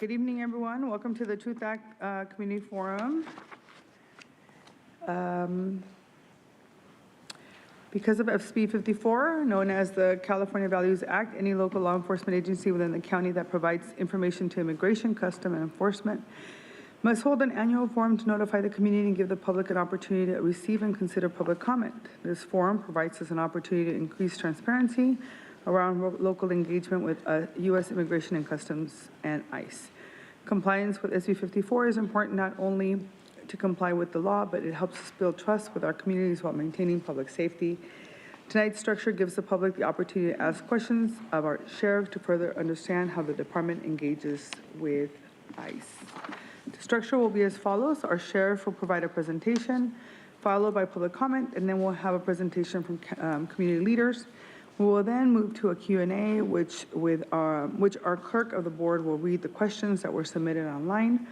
Good evening, everyone. Welcome to the Truth Act Community Forum. Because of SB 54, known as the California Values Act, any local law enforcement agency within the county that provides information to immigration, custom, and enforcement must hold an annual forum to notify the community and give the public an opportunity to receive and consider public comment. This forum provides us an opportunity to increase transparency around local engagement with U.S. Immigration and Customs and ICE. Compliance with SB 54 is important not only to comply with the law, but it helps us build trust with our communities while maintaining public safety. Tonight's structure gives the public the opportunity to ask questions of our sheriff to further understand how the department engages with ICE. The structure will be as follows. Our sheriff will provide a presentation, followed by public comment, and then we'll have a presentation from community leaders. We will then move to a Q&A, which our clerk of the board will read the questions that were submitted online,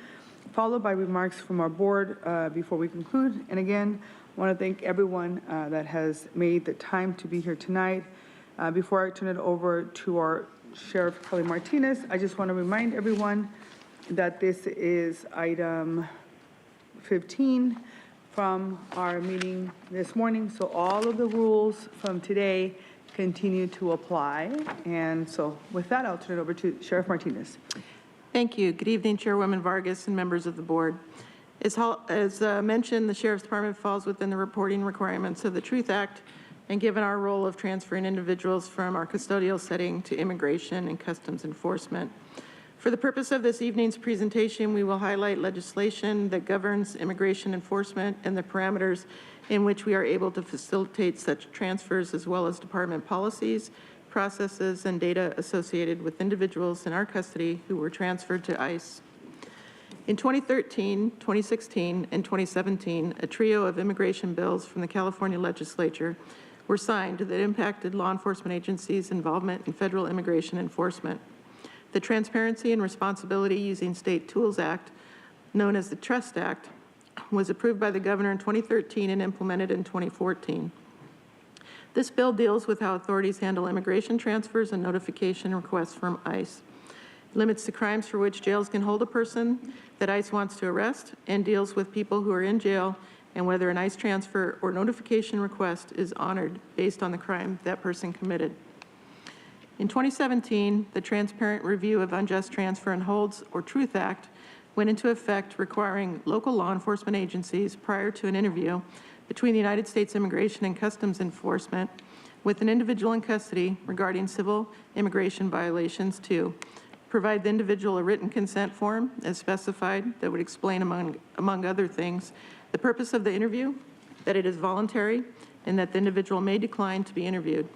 followed by remarks from our board before we conclude. And again, I want to thank everyone that has made the time to be here tonight. Before I turn it over to our Sheriff Kelly Martinez, I just want to remind everyone that this is item 15 from our meeting this morning. So all of the rules from today continue to apply. And so with that, I'll turn it over to Sheriff Martinez. Thank you. Good evening, Chairwoman Vargas and members of the board. As mentioned, the Sheriff's Department falls within the reporting requirements of the Truth Act, and given our role of transferring individuals from our custodial setting to immigration and customs enforcement. For the purpose of this evening's presentation, we will highlight legislation that governs immigration enforcement and the parameters in which we are able to facilitate such transfers, as well as department policies, processes, and data associated with individuals in our custody who were transferred to ICE. In 2013, 2016, and 2017, a trio of immigration bills from the California legislature were signed that impacted law enforcement agencies' involvement in federal immigration enforcement. The Transparency and Responsibility Using State Tools Act, known as the Trust Act, was approved by the governor in 2013 and implemented in 2014. This bill deals with how authorities handle immigration transfers and notification requests from ICE. It limits the crimes for which jails can hold a person that ICE wants to arrest, and deals with people who are in jail and whether an ICE transfer or notification request is honored based on the crime that person committed. In 2017, the Transparent Review of Unjust Transfer and Holds, or Truth Act, went into effect, requiring local law enforcement agencies, prior to an interview between the United States Immigration and Customs Enforcement with an individual in custody regarding civil immigration violations, to provide the individual a written consent form as specified that would explain, among other things, the purpose of the interview, that it is voluntary, and that the individual may decline to be interviewed.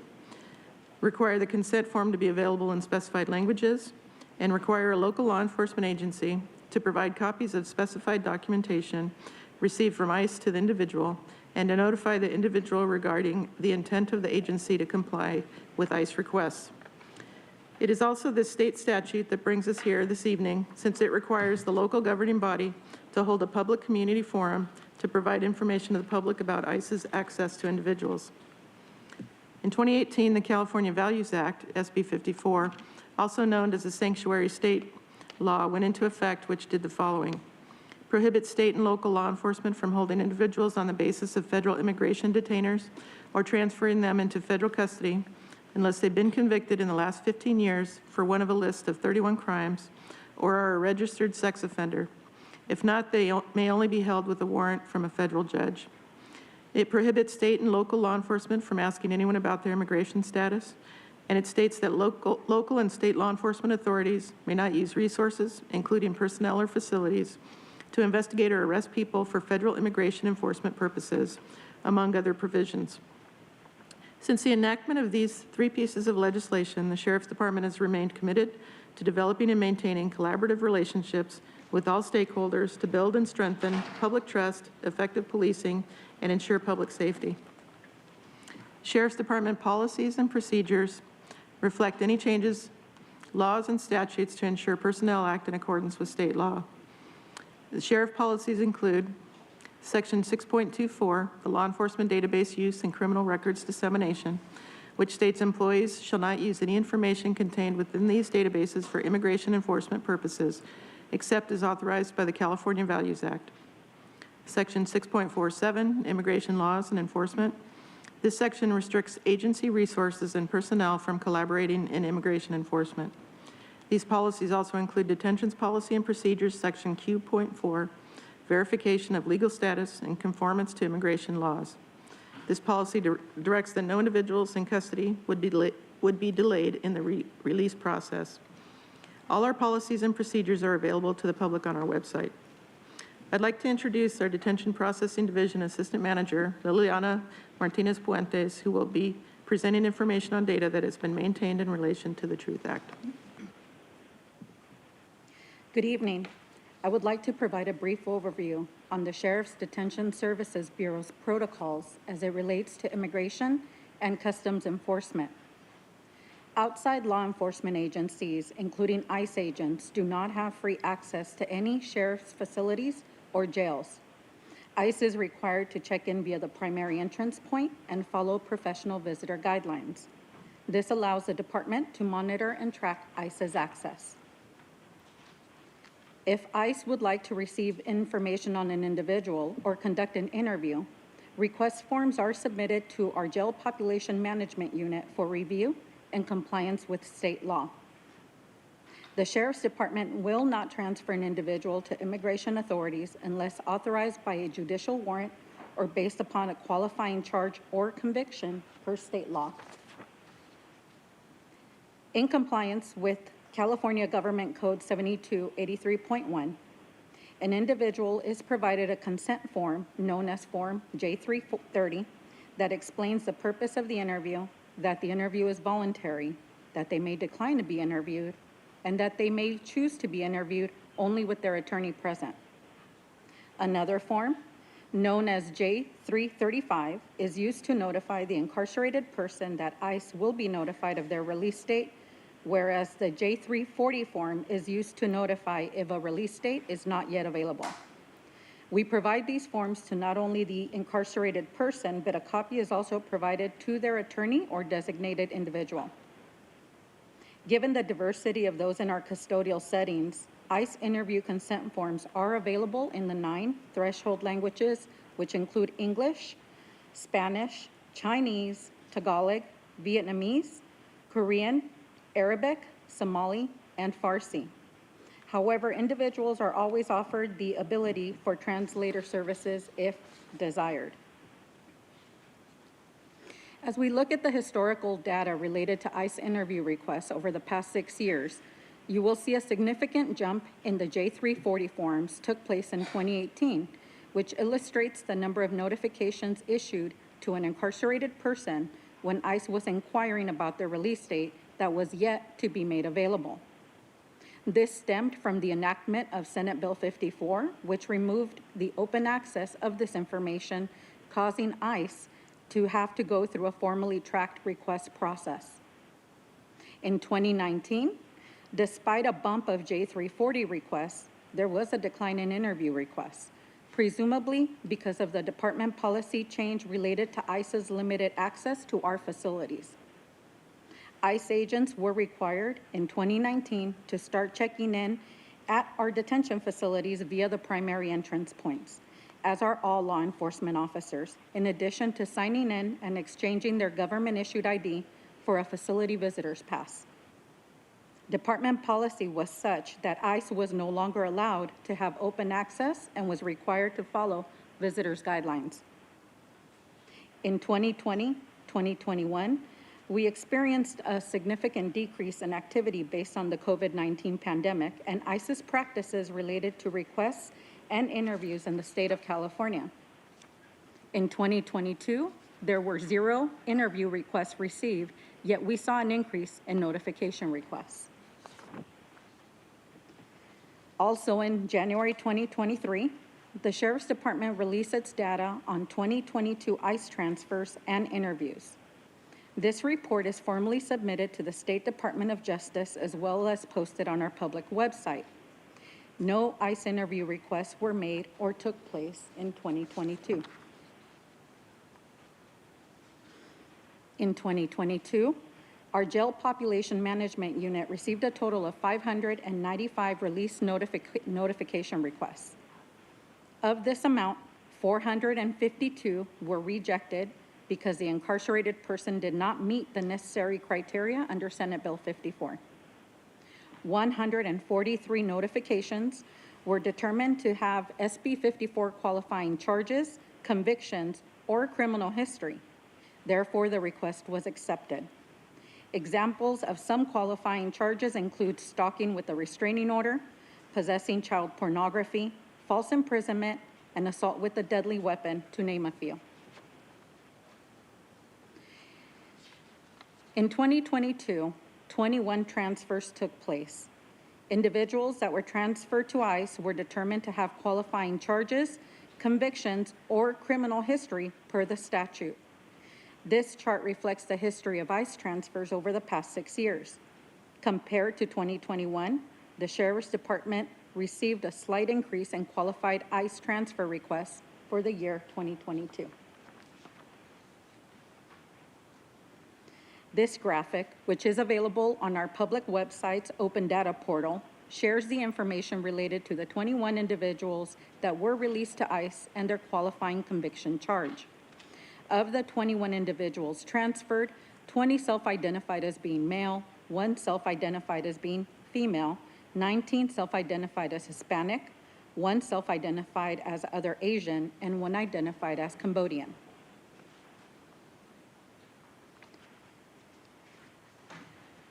Require the consent form to be available in specified languages, and require a local law enforcement agency to provide copies of specified documentation received from ICE to the individual, and to notify the individual regarding the intent of the agency to comply with ICE requests. It is also this state statute that brings us here this evening, since it requires the local governing body to hold a public community forum to provide information to the public about ICE's access to individuals. In 2018, the California Values Act, SB 54, also known as the Sanctuary State Law, went into effect, which did the following: prohibit state and local law enforcement from holding individuals on the basis of federal immigration detainers or transferring them into federal custody unless they've been convicted in the last 15 years for one of a list of 31 crimes or are a registered sex offender. If not, they may only be held with a warrant from a federal judge. It prohibits state and local law enforcement from asking anyone about their immigration status, and it states that local and state law enforcement authorities may not use resources, including personnel or facilities, to investigate or arrest people for federal immigration enforcement purposes, among other provisions. Since the enactment of these three pieces of legislation, the Sheriff's Department has remained committed to developing and maintaining collaborative relationships with all stakeholders to build and strengthen public trust, effective policing, and ensure public safety. Sheriff's Department policies and procedures reflect any changes, laws, and statutes to ensure personnel act in accordance with state law. The sheriff policies include Section 6.24, the law enforcement database use and criminal records dissemination, which states employees shall not use any information contained within these databases for immigration enforcement purposes, except as authorized by the California Values Act. Section 6.47, Immigration Laws and Enforcement. This section restricts agency resources and personnel from collaborating in immigration enforcement. These policies also include detentions policy and procedures, section Q.4, verification of legal status and conformance to immigration laws. This policy directs that no individuals in custody would be delayed in the release process. All our policies and procedures are available to the public on our website. I'd like to introduce our Detention Processing Division Assistant Manager, Liliana Martinez Puentes, who will be presenting information on data that has been maintained in relation to the Truth Act. Good evening. I would like to provide a brief overview on the Sheriff's Detention Services Bureau's protocols as it relates to immigration and customs enforcement. Outside law enforcement agencies, including ICE agents, do not have free access to any sheriff's facilities or jails. ICE is required to check in via the primary entrance point and follow professional visitor guidelines. This allows the department to monitor and track ICE's access. If ICE would like to receive information on an individual or conduct an interview, request forms are submitted to our Jail Population Management Unit for review and compliance with state law. The Sheriff's Department will not transfer an individual to immigration authorities unless authorized by a judicial warrant or based upon a qualifying charge or conviction per state law. In compliance with California Government Code 7283.1, an individual is provided a consent form known as Form J330 that explains the purpose of the interview, that the interview is voluntary, that they may decline to be interviewed, and that they may choose to be interviewed only with their attorney present. Another form, known as J335, is used to notify the incarcerated person that ICE will be notified of their release date, whereas the J340 form is used to notify if a release date is not yet available. We provide these forms to not only the incarcerated person, but a copy is also provided to their attorney or designated individual. Given the diversity of those in our custodial settings, ICE interview consent forms are available in the 9 threshold languages, which include English, Spanish, Chinese, Tagalog, Vietnamese, Korean, Arabic, Somali, and Farsi. However, individuals are always offered the ability for translator services if desired. As we look at the historical data related to ICE interview requests over the past 6 years, you will see a significant jump in the J340 forms took place in 2018, which illustrates the number of notifications issued to an incarcerated person when ICE was inquiring about their release date that was yet to be made available. This stemmed from the enactment of Senate Bill 54, which removed the open access of this information, causing ICE to have to go through a formally tracked request process. In 2019, despite a bump of J340 requests, there was a decline in interview requests, presumably because of the department policy change related to ICE's limited access to our facilities. ICE agents were required in 2019 to start checking in at our detention facilities via the primary entrance points, as are all law enforcement officers, in addition to signing in and exchanging their government-issued ID for a facility visitor's pass. Department policy was such that ICE was no longer allowed to have open access and was required to follow visitors' guidelines. In 2020, 2021, we experienced a significant decrease in activity based on the COVID-19 pandemic and ICE's practices related to requests and interviews in the state of California. In 2022, there were 0 interview requests received, yet we saw an increase in notification requests. Also in January 2023, the Sheriff's Department released its data on 2022 ICE transfers and interviews. This report is formally submitted to the State Department of Justice as well as posted on our public website. No ICE interview requests were made or took place in 2022. In 2022, our jail population management unit received a total of 595 release notification requests. Of this amount, 452 were rejected because the incarcerated person did not meet the necessary criteria under Senate Bill 54. 143 notifications were determined to have SB 54 qualifying charges, convictions, or criminal history. Therefore, the request was accepted. Examples of some qualifying charges include stalking with a restraining order, possessing child pornography, false imprisonment, and assault with a deadly weapon, to name a few. In 2022, 21 transfers took place. Individuals that were transferred to ICE were determined to have qualifying charges, convictions, or criminal history per the statute. This chart reflects the history of ICE transfers over the past 6 years. Compared to 2021, the Sheriff's Department received a slight increase in qualified ICE transfer requests for the year 2022. This graphic, which is available on our public website's open data portal, shares the information related to the 21 individuals that were released to ICE and their qualifying conviction charge. Of the 21 individuals transferred, 20 self-identified as being male, 1 self-identified as being female, 19 self-identified as Hispanic, 1 self-identified as other Asian, and 1 identified as Cambodian.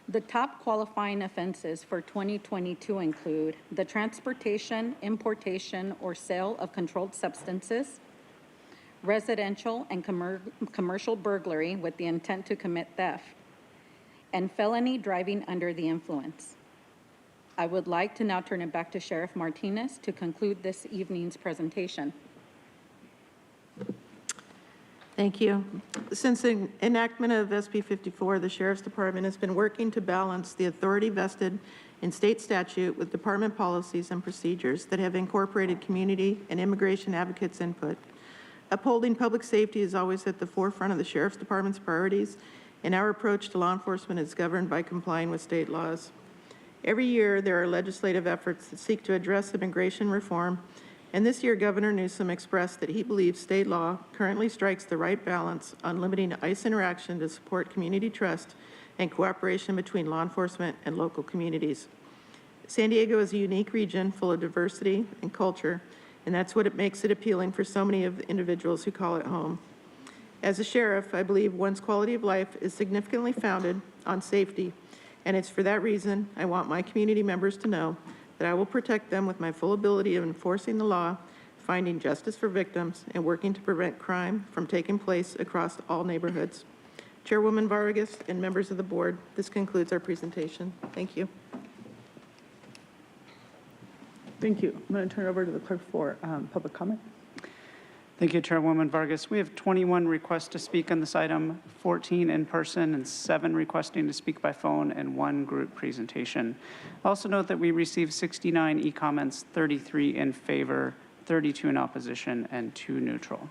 The top qualifying offenses for 2022 include the transportation, importation, or sale of controlled substances, residential and commercial burglary with the intent to commit theft, and felony driving under the influence. I would like to now turn it back to Sheriff Martinez to conclude this evening's presentation. Thank you. Since the enactment of SB 54, the Sheriff's Department has been working to balance the authority vested in state statute with department policies and procedures that have incorporated community and immigration advocates' input. Upholding public safety is always at the forefront of the Sheriff's Department's priorities, and our approach to law enforcement is governed by complying with state laws. Every year, there are legislative efforts that seek to address immigration reform, and this year, Governor Newsom expressed that he believes state law currently strikes the right balance on limiting ICE interaction to support community trust and cooperation between law enforcement and local communities. San Diego is a unique region full of diversity and culture, and that's what makes it appealing for so many of the individuals who call it home. As a sheriff, I believe one's quality of life is significantly founded on safety, and it's for that reason I want my community members to know that I will protect them with my full ability of enforcing the law, finding justice for victims, and working to prevent crime from taking place across all neighborhoods. Chairwoman Vargas and members of the board, this concludes our presentation. Thank you. Thank you. I'm going to turn it over to the clerk for public comment. Thank you, Chairwoman Vargas. We have 21 requests to speak on this item, 14 in person and 7 requesting to speak by phone and 1 group presentation. Also note that we received 69 e-comments, 33 in favor, 32 in opposition, and 2 neutral.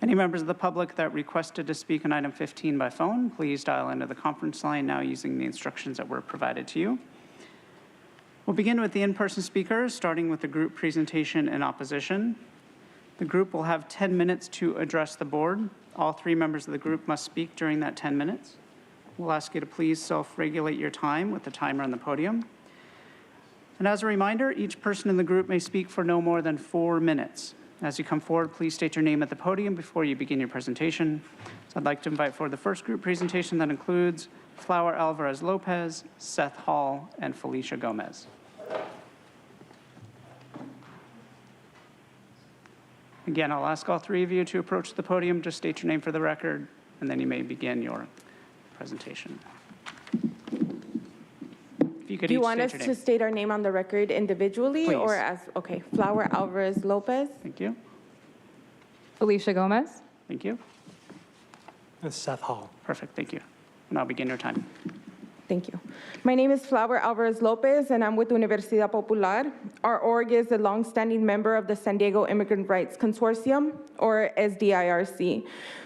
Any members of the public that requested to speak on item 15 by phone, please dial into the conference line now using the instructions that were provided to you. We'll begin with the in-person speakers, starting with the group presentation in opposition. The group will have 10 minutes to address the board. All 3 members of the group must speak during that 10 minutes. We'll ask you to please self-regulate your time with the timer on the podium. And as a reminder, each person in the group may speak for no more than 4 minutes. As you come forward, please state your name at the podium before you begin your presentation. So I'd like to invite forward the first group presentation that includes Flower Alvarez Lopez, Seth Hall, and Felicia Gomez. Again, I'll ask all 3 of you to approach the podium. Just state your name for the record, and then you may begin your presentation. If you could Do you each want state us your to name. state our name on the record individually Please. or as, okay, Flower Alvarez Lopez? Thank you. Felicia Gomez. Thank you. Seth Hall. Perfect. Thank you. And I'll begin your time. Thank you. My name is Flower Alvarez Lopez, and I'm with Universidad Popular. Our org is a longstanding member of the San Diego Immigrant Rights Consortium, or SDIRC.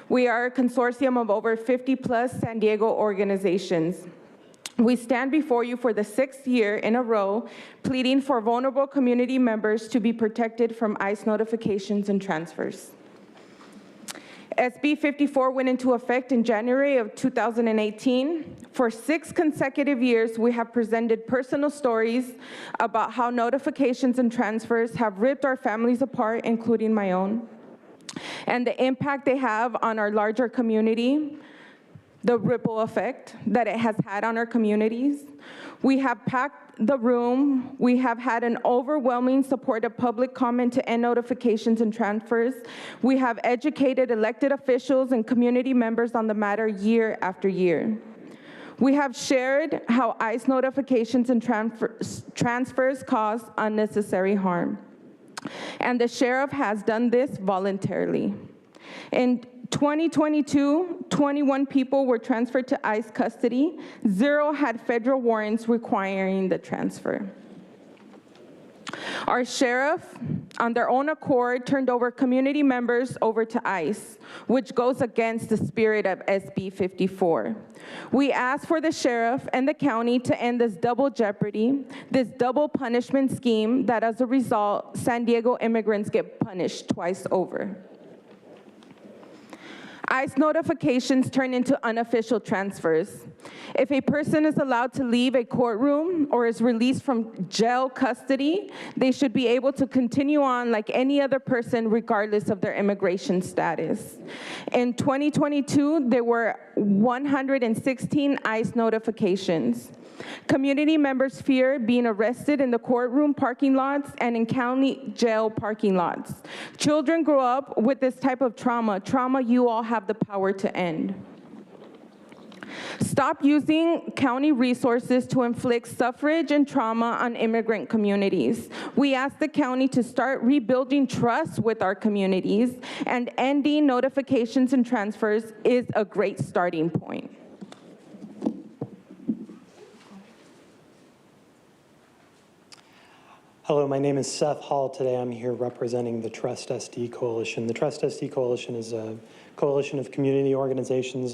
We are a consortium of over 50-plus San Diego organizations. We stand before you for the 6th year in a row, pleading for vulnerable community members to be protected from ICE notifications and transfers. SB 54 went into effect in January of 2018. For 6 consecutive years, we have presented personal stories about how notifications and transfers have ripped our families apart, including my own, and the impact they have on our larger community, the ripple effect that it has had on our communities. We have packed the room. We have had an overwhelming support of public comment to end notifications and transfers. We have educated elected officials and community members on the matter year after year. We have shared how ICE notifications and transfers cause unnecessary harm. And the sheriff has done this voluntarily. In 2022, 21 people were transferred to ICE custody. 0 had federal warrants requiring the transfer. Our sheriff, on their own accord, turned over community members over to ICE, which goes against the spirit of SB 54. We ask for the sheriff and the county to end this double jeopardy, this double punishment scheme that as a result, San Diego immigrants get punished twice over. ICE notifications turn into unofficial transfers. If a person is allowed to leave a courtroom or is released from jail custody, they should be able to continue on like any other person regardless of their immigration status. In 2022, there were 116 ICE notifications. Community members fear being arrested in the courtroom parking lots and in county jail parking lots. Children grow up with this type of trauma you all have the power to end. Stop using county resources to inflict suffrage and trauma on immigrant communities. We ask the county to start rebuilding trust with our communities, and ending notifications and transfers is a great starting point. Hello, my name is Seth Hall. Today I'm here representing the Trust SD Coalition. The Trust SD Coalition is a coalition of community organizations,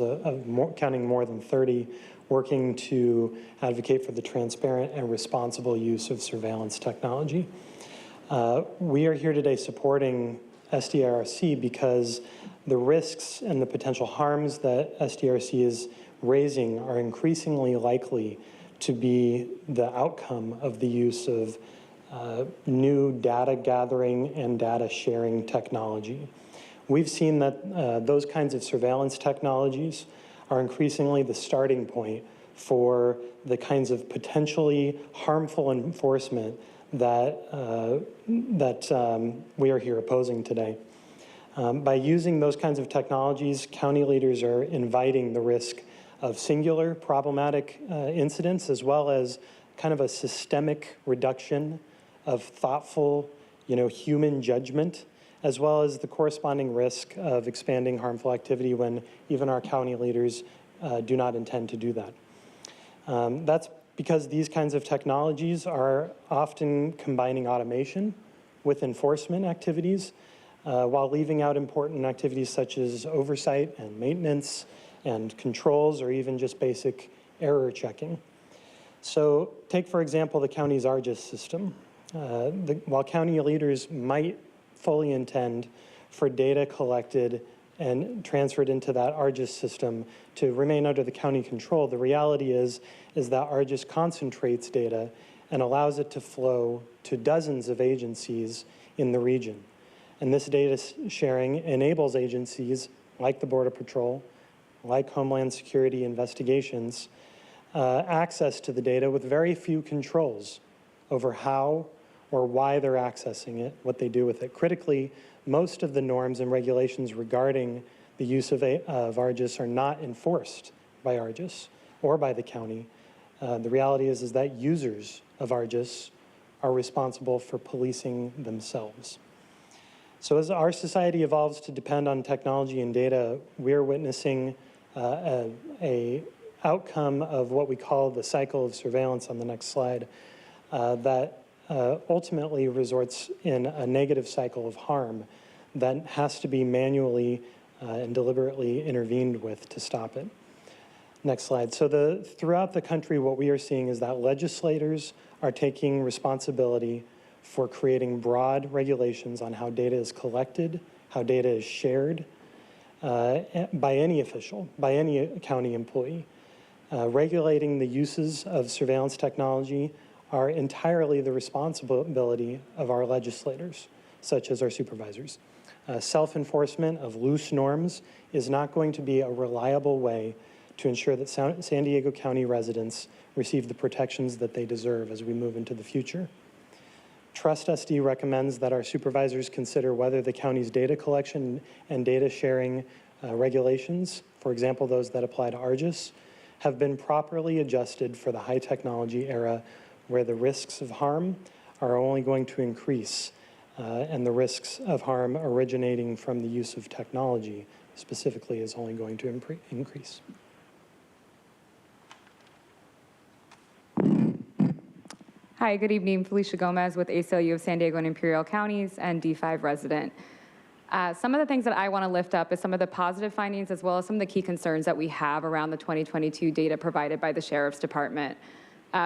counting more than 30, working to advocate for the transparent and responsible use of surveillance technology. We are here today supporting SDRC because the risks and the potential harms that SDRC is raising are increasingly likely to be the outcome of the use of new data gathering and data sharing technology. We've seen that those kinds of surveillance technologies are increasingly the starting point for the kinds of potentially harmful enforcement that, we are here opposing today. By using those kinds of technologies, county leaders are inviting the risk of singular problematic incidents, as well as kind of a systemic reduction of thoughtful, human judgment, as well as the corresponding risk of expanding harmful activity when even our county leaders do not intend to do that. That's because these kinds of technologies are often combining automation with enforcement activities, while leaving out important activities such as oversight and maintenance and controls, or even just basic error checking. So take, for example, the county's ARGIS system. While county leaders might fully intend for data collected and transferred into that ARGIS system to remain under the county control, the reality is that ARGIS concentrates data and allows it to flow to dozens of agencies in the region. And this data sharing enables agencies like the Border Patrol, like Homeland Security investigations, access to the data with very few controls over how or why they're accessing it, what they do with it. Critically, most of the norms and regulations regarding the use of ARGIS are not enforced by ARGIS or by the county. The reality is that users of ARGIS are responsible for policing themselves. So as our society evolves to depend on technology and data, we're witnessing a outcome of what we call the cycle of surveillance on the next slide that ultimately resorts in a negative cycle of harm that has to be manually and deliberately intervened with to stop it. Next slide. So throughout the country, what we are seeing is that legislators are taking responsibility for creating broad regulations on how data is collected, how data is shared by any official, by any county employee. Regulating the uses of surveillance technology are entirely the responsibility of our legislators, such as our supervisors. Self-enforcement of loose norms is not going to be a reliable way to ensure that San Diego County residents receive the protections that they deserve as we move into the future. Trust SD recommends that our supervisors consider whether the county's data collection and data sharing regulations, for example, those that apply to ARGIS, have been properly adjusted for the high technology era where the risks of harm are only going to increase and the risks of harm originating from the use of technology specifically is only going to increase. Hi, good evening. Felicia Gomez with ACLU of San Diego and Imperial Counties and D5 resident. Some of the things that I want to lift up is some of the positive findings as well as some of the key concerns that we have around the 2022 data provided by the Sheriff's Department.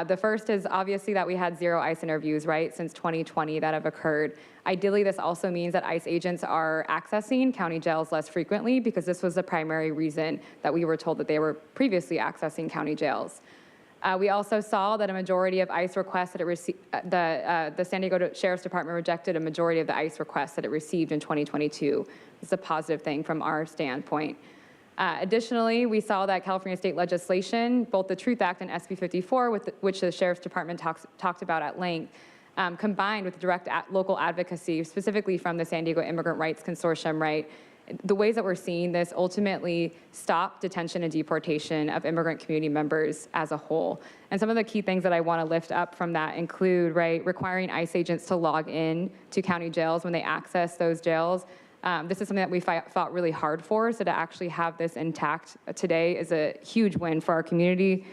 The first is obviously that we had 0 ICE interviews, right, since 2020 that have occurred. Ideally, this also means that ICE agents are accessing county jails less frequently because this was the primary reason that we were told that they were previously accessing county jails. We also saw that a majority of ICE requests that it received, the San Diego Sheriff's Department rejected a majority of the ICE requests that it received in 2022. It's a positive thing from our standpoint. Additionally, we saw that California state legislation, both the Truth Act and SB 54, which the Sheriff's Department talked about at length, combined with direct local advocacy, specifically from the San Diego Immigrant Rights Consortium, right? The ways that we're seeing this ultimately stop detention and deportation of immigrant community members as a whole. And some of the key things that I want to lift up from that include, right, requiring ICE agents to log in to county jails when they access those jails. This is something that we fought really hard for, so to actually have this intact today is a huge win for our community.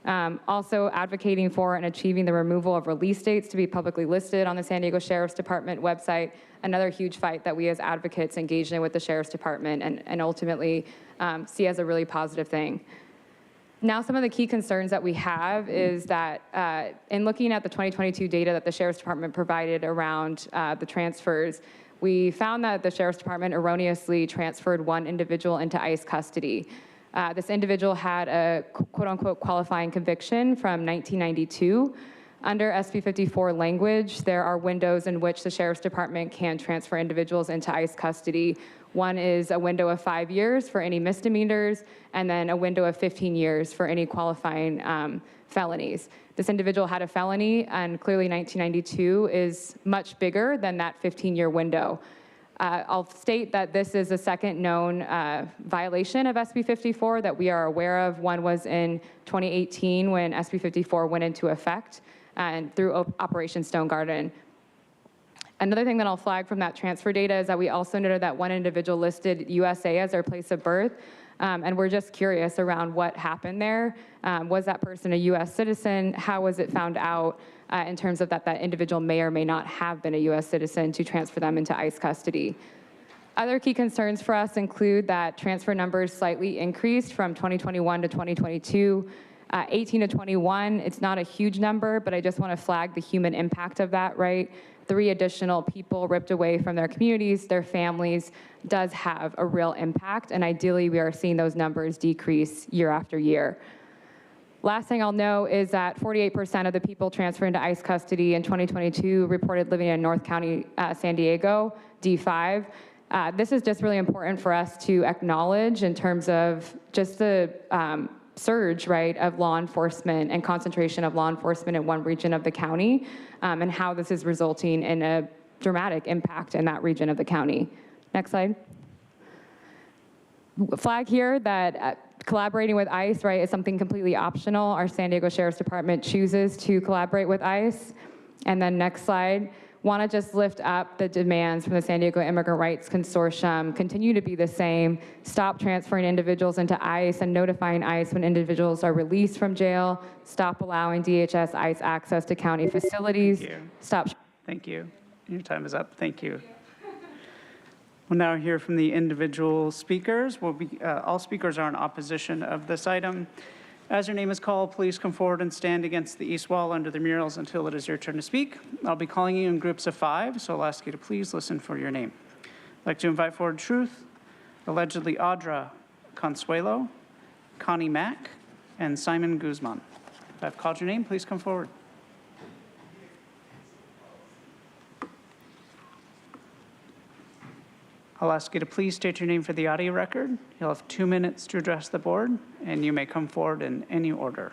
Also advocating for and achieving the removal of release dates to be publicly listed on the San Diego Sheriff's Department website, another huge fight that we as advocates engaged in with the Sheriff's Department and ultimately see as a really positive thing. Now, some of the key concerns that we have is that in looking at the 2022 data that the Sheriff's Department provided around the transfers, we found that the Sheriff's Department erroneously transferred one individual into ICE custody. This individual had a quote-unquote qualifying conviction from 1992. Under SB 54 language, there are windows in which the Sheriff's Department can transfer individuals into ICE custody. One is a window of 5 years for any misdemeanors, and then a window of 15 years for any qualifying felonies. This individual had a felony, and clearly 1992 is much bigger than that 15-year window. I'll state that this is the second known violation of SB 54 that we are aware of. One was in 2018 when SB 54 went into effect and through Operation Stone Garden. Another thing that I'll flag from that transfer data is that we also noted that one individual listed USA as their place of birth, and we're just curious around what happened there. Was that person a US citizen? How was it found out in terms of that individual may or may not have been a US citizen to transfer them into ICE custody? Other key concerns for us include that transfer numbers slightly increased from 2021 to 2022. 18 to 21, it's not a huge number, but I just want to flag the human impact of that, right? 3 additional people ripped away from their communities, their families, does have a real impact, and ideally we are seeing those numbers decrease year after year. Last thing I'll know is that 48% of the people transferred into ICE custody in 2022 reported living in North County, San Diego, D5. This is just really important for us to acknowledge in terms of just the surge, right, of law enforcement and concentration of law enforcement in one region of the county, and how this is resulting in a dramatic impact in that region of the county. Next slide. Flag here that collaborating with ICE, right, is something completely optional. Our San Diego Sheriff's Department chooses to collaborate with ICE. And then next slide. want to just lift up the demands from the San Diego Immigrant Rights Consortium, continue to be the same, stop transferring individuals into ICE and notifying ICE when individuals are released from jail, stop allowing DHS ICE access to county facilities, stop. Thank you. Your time is up. Thank you. We'll now hear from the individual speakers. All speakers are in opposition of this item. As your name is called, please come forward and stand against the east wall under the murals until it is your turn to speak. I'll be calling you in groups of 5, so I'll ask you to please listen for your name. I'd like to invite forward Truth, allegedly Audra Consuelo, Connie Mack, and Simon Guzman. If I've called your name, please come forward. I'll ask you to please state your name for the audio record. You'll have 2 minutes to address the board, and you may come forward in any order.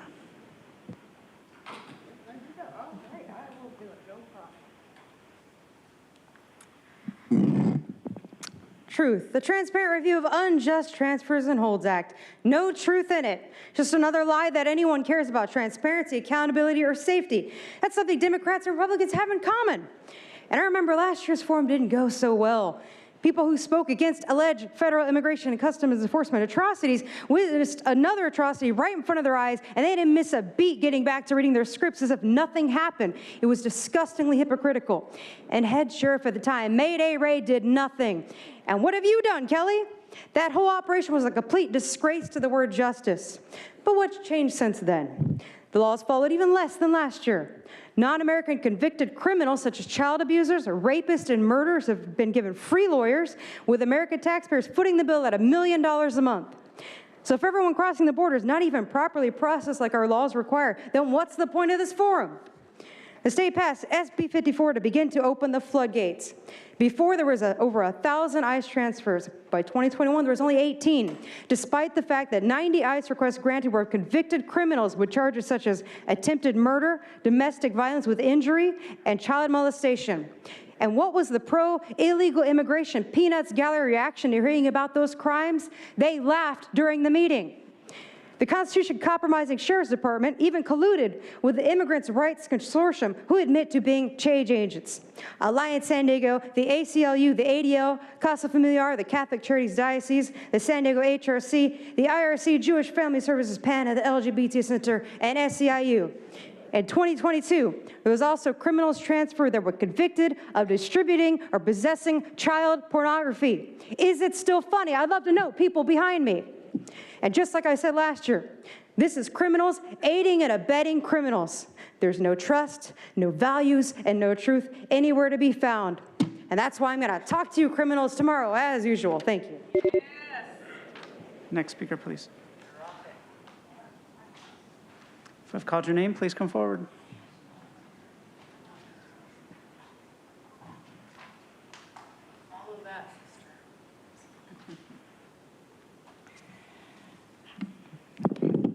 Truth, the transparent review of unjust transfers and holds act. No truth in it. Just another lie that anyone cares about transparency, accountability, or safety. That's something Democrats and Republicans have in common. And I remember last year's forum didn't go so well. People who spoke against alleged federal immigration and customs enforcement atrocities witnessed another atrocity right in front of their eyes, and they didn't miss a beat getting back to reading their scripts as if nothing happened. It was disgustingly hypocritical. And head sheriff at the time, Mayday Ray, did nothing. And what have you done, Kelly? That whole operation was a complete disgrace to the word justice. But what's changed since then? The laws followed even less than last year. Non-American convicted criminals such as child abusers, rapists, and murderers have been given free lawyers, with American taxpayers footing the bill at $1 million a month. So if everyone crossing the border is not even properly processed like our laws require, then what's the point of this forum? The state passed SB 54 to begin to open the floodgates. Before, there was over 1,000 ICE transfers. By 2021, there was only 18, despite the fact that 90 ICE requests granted were convicted criminals with charges such as attempted murder, domestic violence with injury, and child molestation. And what was the pro-illegal immigration peanuts gallery reaction to hearing about those crimes? They laughed during the meeting. The Constitution-compromising Sheriff's Department even colluded with the Immigrants' Rights Consortium, who admit to being change agents. Alliance San Diego, the ACLU, the ADL, Casa Familiar, the Catholic Charities Diocese, the San Diego HRC, the IRC Jewish Family Services PANA, the LGBT Center, and SEIU. In 2022, there was also criminals transferred that were convicted of distributing or possessing child pornography. Is it still funny? I'd love to know, people behind me. And just like I said last year, this is criminals aiding and abetting criminals. There's no trust, no values, and no truth anywhere to be found. And that's why I'm going to talk to you criminals tomorrow, as usual. Thank you. Yes. Next speaker, please. If I've called your name, please come forward.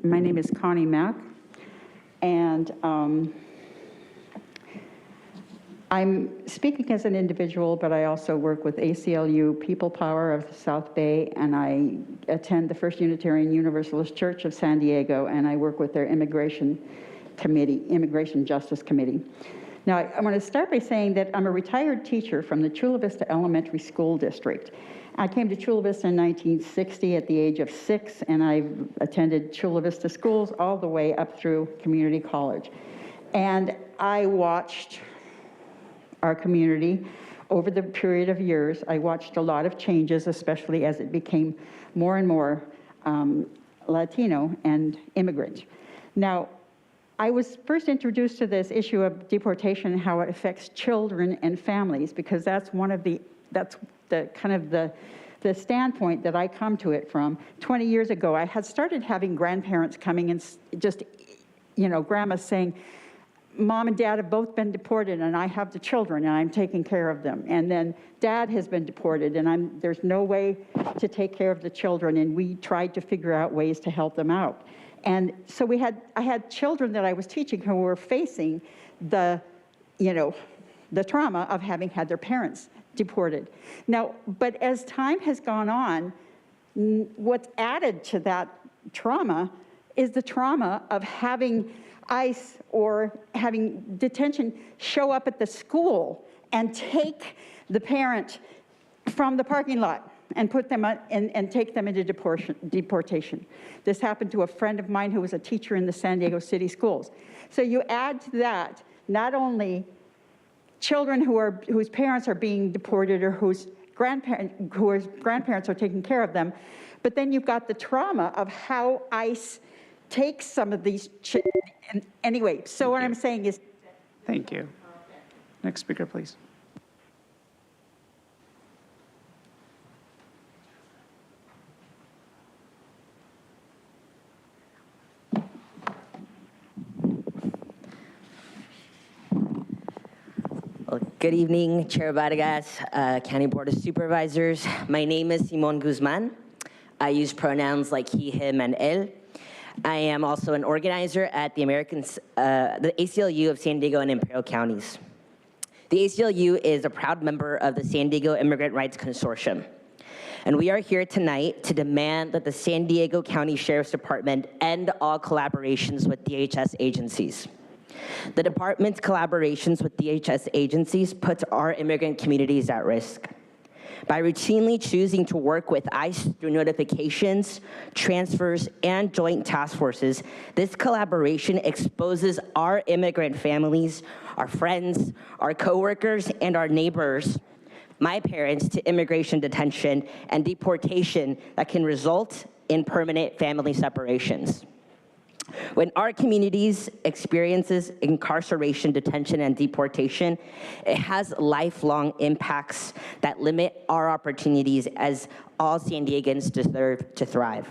My name is Connie Mack, and I'm speaking as an individual, but I also work with ACLU People Power of the South Bay, and I attend the First Unitarian Universalist Church of San Diego, and I work with their Immigration Justice Committee. Now, I want to start by saying that I'm a retired teacher from the Chula Vista Elementary School District. I came to Chula Vista in 1960 at the age of 6, and I've attended Chula Vista schools all the way up through community college. And I watched our community over the period of years. I watched a lot of changes, especially as it became more and more Latino and immigrant. Now, I was first introduced to this issue of deportation and how it affects children and families, because that's the kind of the standpoint that I come to it from. 20 years ago, I had started having grandparents coming and just, grandmas saying, Mom and Dad have both been deported, and I have the children, and I'm taking care of them. And then Dad has been deported, and there's no way to take care of the children, and we tried to figure out ways to help them out. And so I had children that I was teaching who were facing the trauma of having had their parents deported. Now, but as time has gone on, what's added to that trauma is the trauma of having ICE or having detention show up at the school and take the parent from the parking lot and put them and take them into deportation. This happened to a friend of mine who was a teacher in the San Diego City schools. So you add to that not only children whose parents are being deported or whose grandparents are taking care of them, but then you've got the trauma of how ICE takes some of these anyway, so what I'm saying is... Thank you. Next speaker, please. Well, good evening, Chair Vargas, County Board of Supervisors. My name is Simon Guzman. I use pronouns like he, him, and él. I am also an organizer at the ACLU of San Diego and Imperial Counties. The ACLU is a proud member of the San Diego Immigrant Rights Consortium. And we are here tonight to demand that the San Diego County Sheriff's Department end all collaborations with DHS agencies. The department's collaborations with DHS agencies puts our immigrant communities at risk. By routinely choosing to work with ICE through notifications, transfers, and joint task forces, this collaboration exposes our immigrant families, our friends, our coworkers, and our neighbors, my parents, to immigration detention and deportation that can result in permanent family separations. When our communities experiences incarceration, detention, and deportation, it has lifelong impacts that limit our opportunities as all San Diegans deserve to thrive.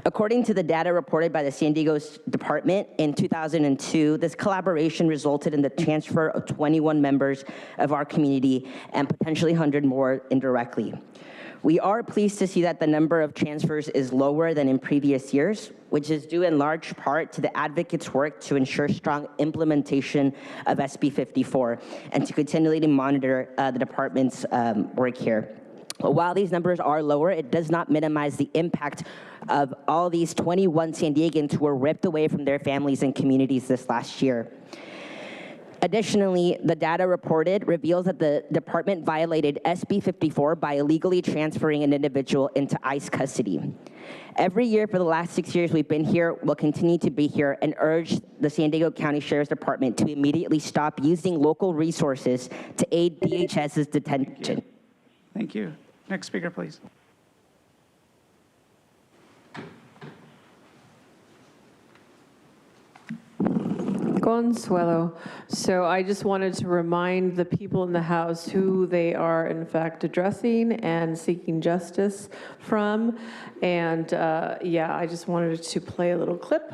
According to the data reported by the San Diego Department in 2002, this collaboration resulted in the transfer of 21 members of our community and potentially 100 more indirectly. We are pleased to see that the number of transfers is lower than in previous years, which is due in large part to the advocates' work to ensure strong implementation of SB 54 and to continually monitor the department's work here. But while these numbers are lower, it does not minimize the impact of all these 21 San Diegans who were ripped away from their families and communities this last year. Additionally, the data reported reveals that the department violated SB 54 by illegally transferring an individual into ICE custody. Every year for the last 6 years we've been here, we'll continue to be here and urge the San Diego County Sheriff's Department to immediately stop using local resources to aid DHS's detention. Thank you. Next speaker, please. Consuelo. So I just wanted to remind the people in the House who they are in fact addressing and seeking justice from. And yeah, I just wanted to play a little clip.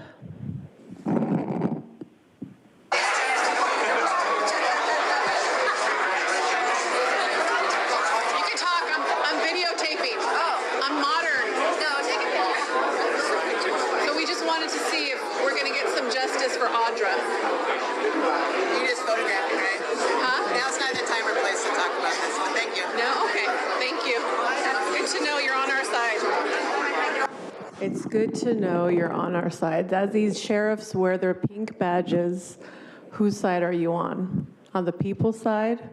It's good to know you're on our side. As these sheriffs wear their pink badges, whose side are you on? On the people's side?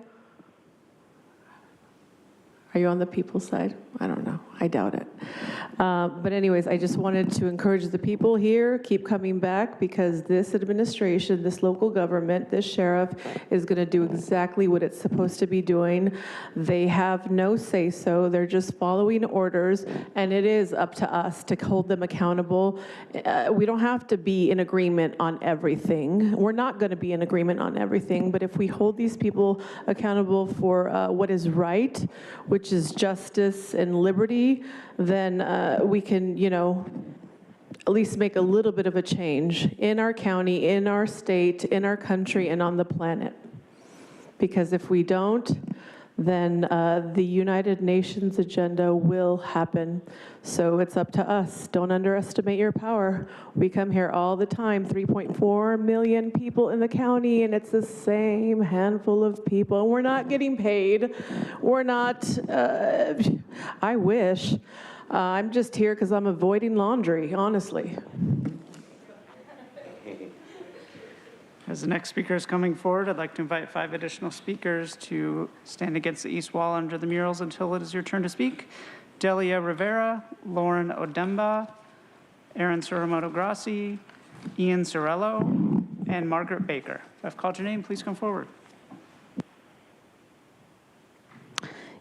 Are you on the people's side? I don't know. I doubt it. But anyways, I just wanted to encourage the people here, keep coming back, because this administration, this local government, this sheriff is going to do exactly what it's supposed to be doing. They have no say-so. They're just following orders, and it is up to us to hold them accountable. We don't have to be in agreement on everything. We're not going to be in agreement on everything, but if we hold these people accountable for what is right, which is justice and liberty, then we can, you know, at least make a little bit of a change in our county, in our state, in our country, and on the planet. Because if we don't, then the United Nations agenda will happen. So it's up to us. Don't underestimate your power. We come here all the time, 3.4 million people in the county, and it's the same handful of people. And we're not getting paid. We're not, I wish. I'm just here because I'm avoiding laundry, honestly. As the next speaker is coming forward, I'd like to invite 5 additional speakers to stand against the east wall under the murals until it is your turn to speak. Delia Rivera, Lauren Odemba, Aaron Soromoto Grassi, Ian Sorello, and Margaret Baker. If I've called your name, please come forward.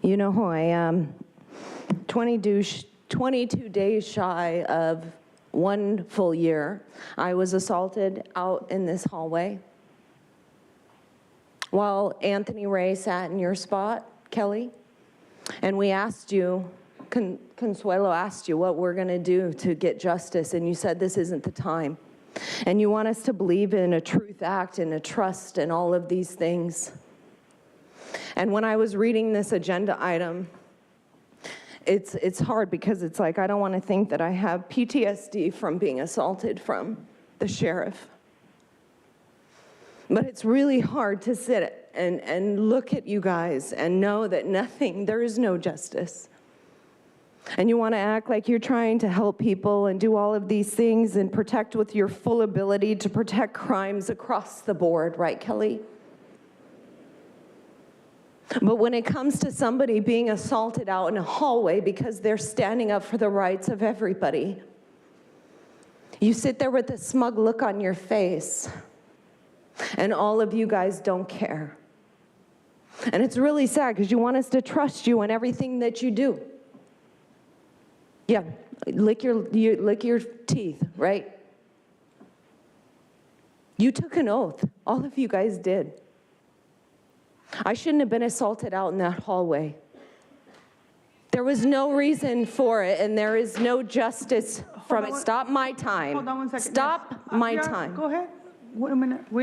You know who I am. 22 days shy of 1 full year, I was assaulted out in this hallway while Anthony Ray sat in your spot, Kelly, and we asked you, Consuelo asked you what we're gonna do to get justice, and you said this isn't the time. And you want us to believe in a truth act and a trust and all of these things. And when I was reading this agenda item, it's hard because it's like I don't want to think that I have PTSD from being assaulted from the sheriff. But it's really hard to sit and look at you guys and know that there is no justice. And you want to act like you're trying to help people and do all of these things and protect with your full ability to protect crimes across the board, right, Kelly? But when it comes to somebody being assaulted out in a hallway because they're standing up for the rights of everybody, you sit there with a smug look on your face, and all of you guys don't care. And it's really sad because you want us to trust you in everything that you do. Yeah, lick your teeth, right? You took an oath. All of you guys did. I shouldn't have been assaulted out in that hallway. There was no reason for it, and there is no justice from it. Stop my time. Hold on 1 second. Stop my time. Go ahead. Wait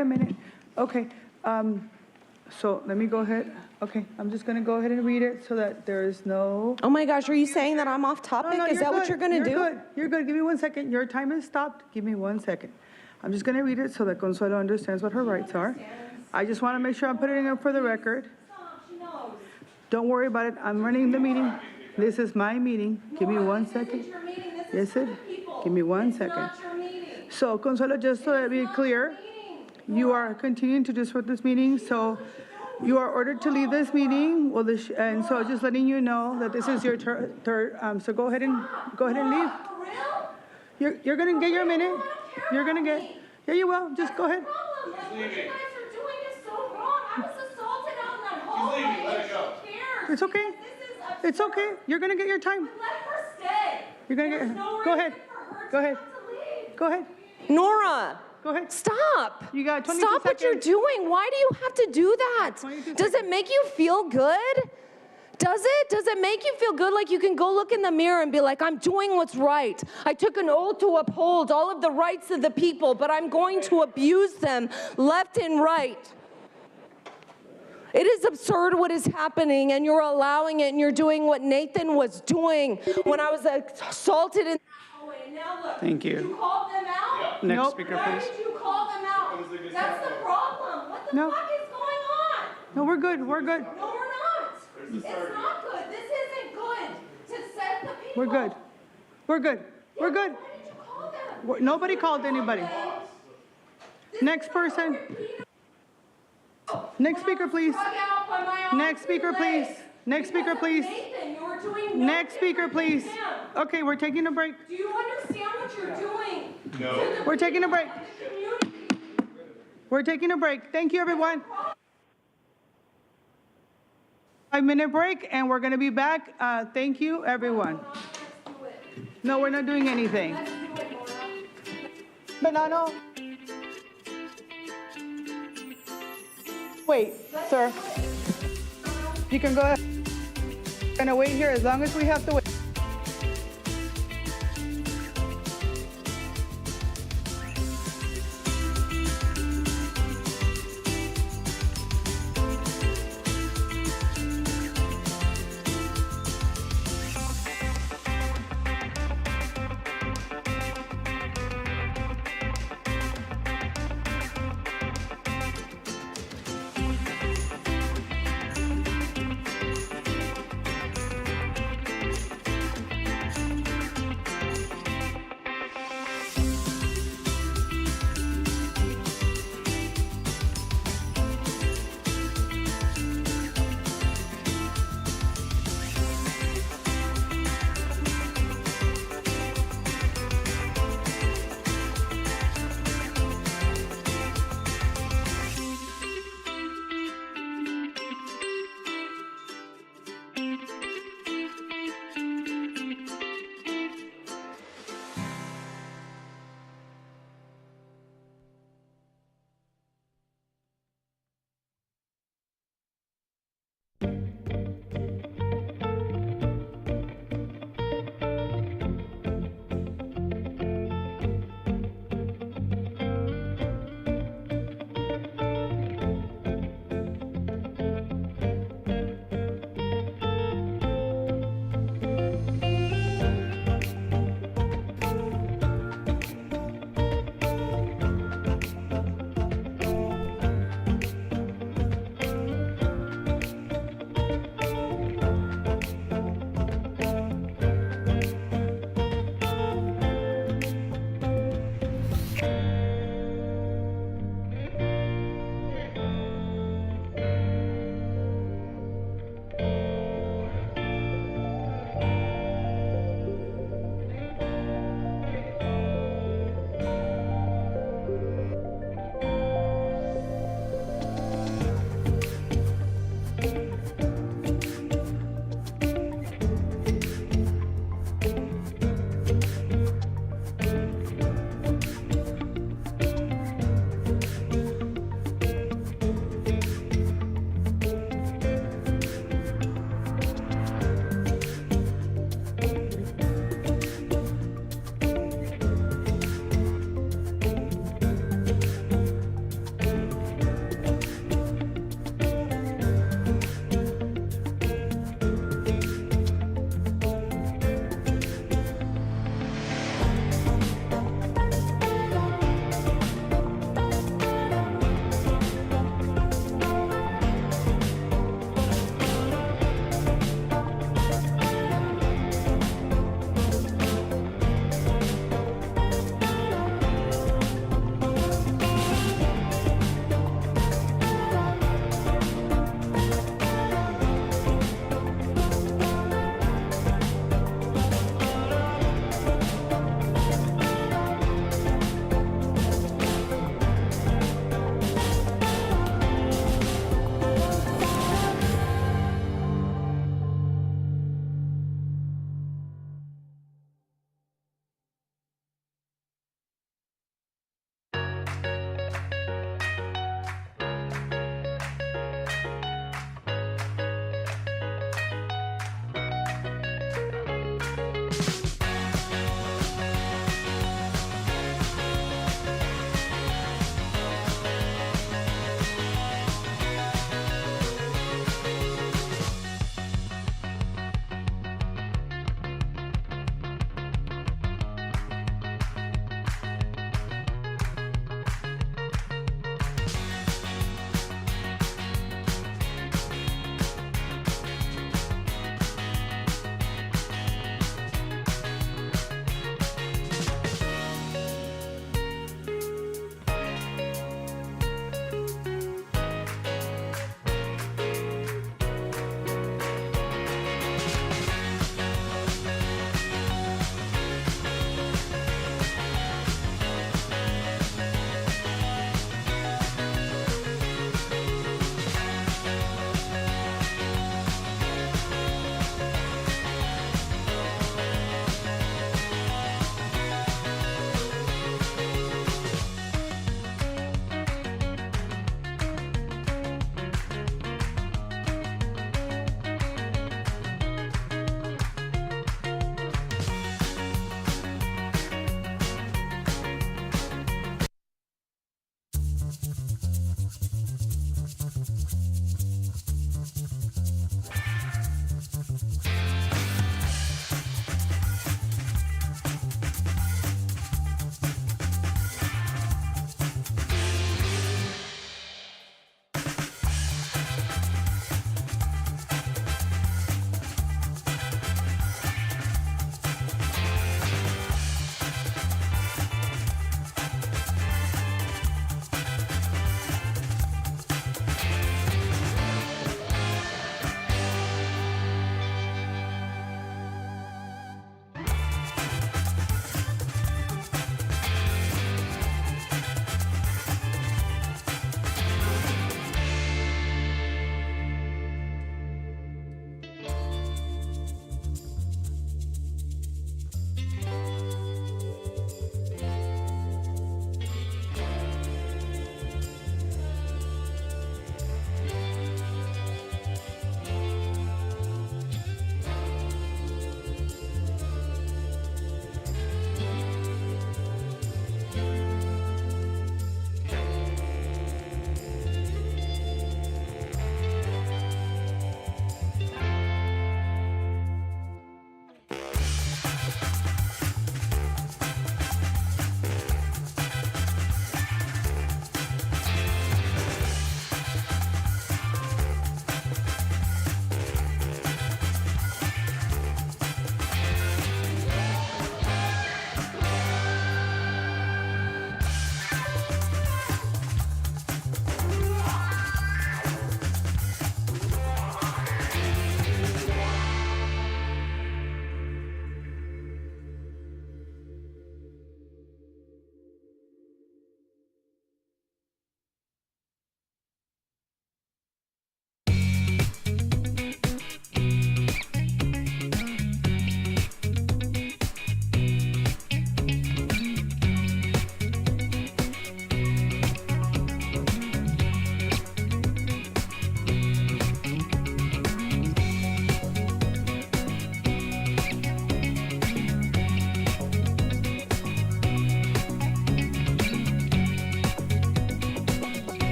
a minute. Okay, so let me go ahead. Okay, I'm just gonna go ahead and read it so that there is no. Oh my gosh, are you saying that I'm off topic? No, is that what you're gonna do? You're good. You're good. Give me 1 second. Your time is stopped. Give me 1 second. I'm just gonna read it so that Consuelo understands what her rights are. I just want to make sure I'm putting it for the record. Don't worry about it. I'm running the meeting. This is my meeting. Give me 1 second. Yes, it. Give me 1 second. So, Consuelo, just so that we be clear, you are continuing to disrupt this meeting. So, you are ordered to leave this meeting. Well, and so just letting you know that this is your turn. So go ahead and leave. You're gonna get your minute. You're gonna get. Yeah, you will. Just go ahead. It's okay. It's okay. You're gonna get your time. Let her stay. You're gonna get. Go ahead. Go ahead. Go ahead. Nora. Go ahead. Stop. You got 22 Stop what you're doing. Why do you have to do that? Does it make you feel good? Does it? Does it make you feel good like you can go look in the mirror and be like, I'm doing what's right. I took an oath to uphold all of the rights of the people, but I'm going to abuse them left and right. It is absurd what is happening, and you're allowing it, and you're doing what Nathan was doing when I was assaulted in the hallway. Now look, Thank you. You called them out? Next speaker, Why please. did you call them out? That's the problem. What the fuck is going on? No, we're good. We're good. No, we're not. It's not good. This isn't good to set the people. We're good. We're good. We're good. Why did you call them? Nobody called anybody. Next person. Next speaker, please. Next speaker, please. Next speaker, please. Next speaker, please. Okay, we're taking a break. Do you understand what you're doing? No. We're taking a break. We're taking a break. Thank you, everyone. 5-minute break, and we're going to be back. Thank you, everyone. No, we're not doing anything. Banano. Wait, sir. You can go ahead. We're going to wait here as long as we have to wait.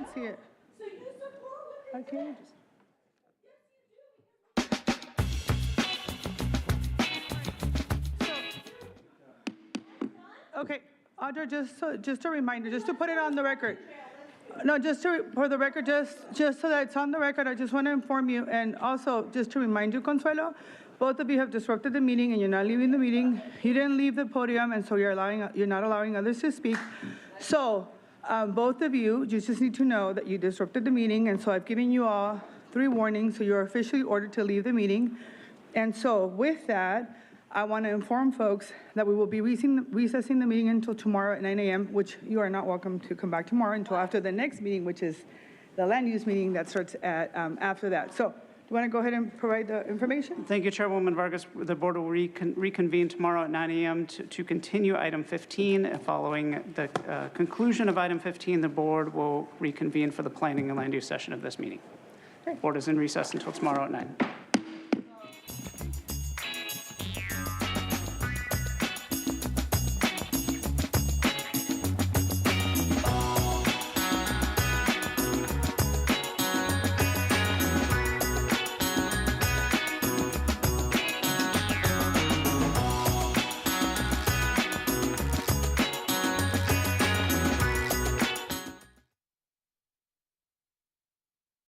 can't see it. I can't. Okay, Audra, just a reminder, just to put it on the record. No, for the record, just so that it's on the record, I just want to inform you, and also just to remind you, Consuelo, both of you have disrupted the meeting and you're not leaving the meeting. You didn't leave the podium, and so you're not allowing others to speak. So both of you just need to know that you disrupted the meeting, and so I've given you all 3 warnings, so you're officially ordered to leave the meeting. And so with that, I want to inform folks that we will be recessing the meeting until tomorrow at 9 a.m., which you are not welcome to come back tomorrow until after the next meeting, which is the land use meeting that starts at after that. So do you want to go ahead and provide the information? Thank you, Chairwoman Vargas. The board will reconvene tomorrow at 9 a.m. to continue item 15. Following the conclusion of item 15, the board will reconvene for the planning and land use session of this meeting. Board is in recess until tomorrow at 9.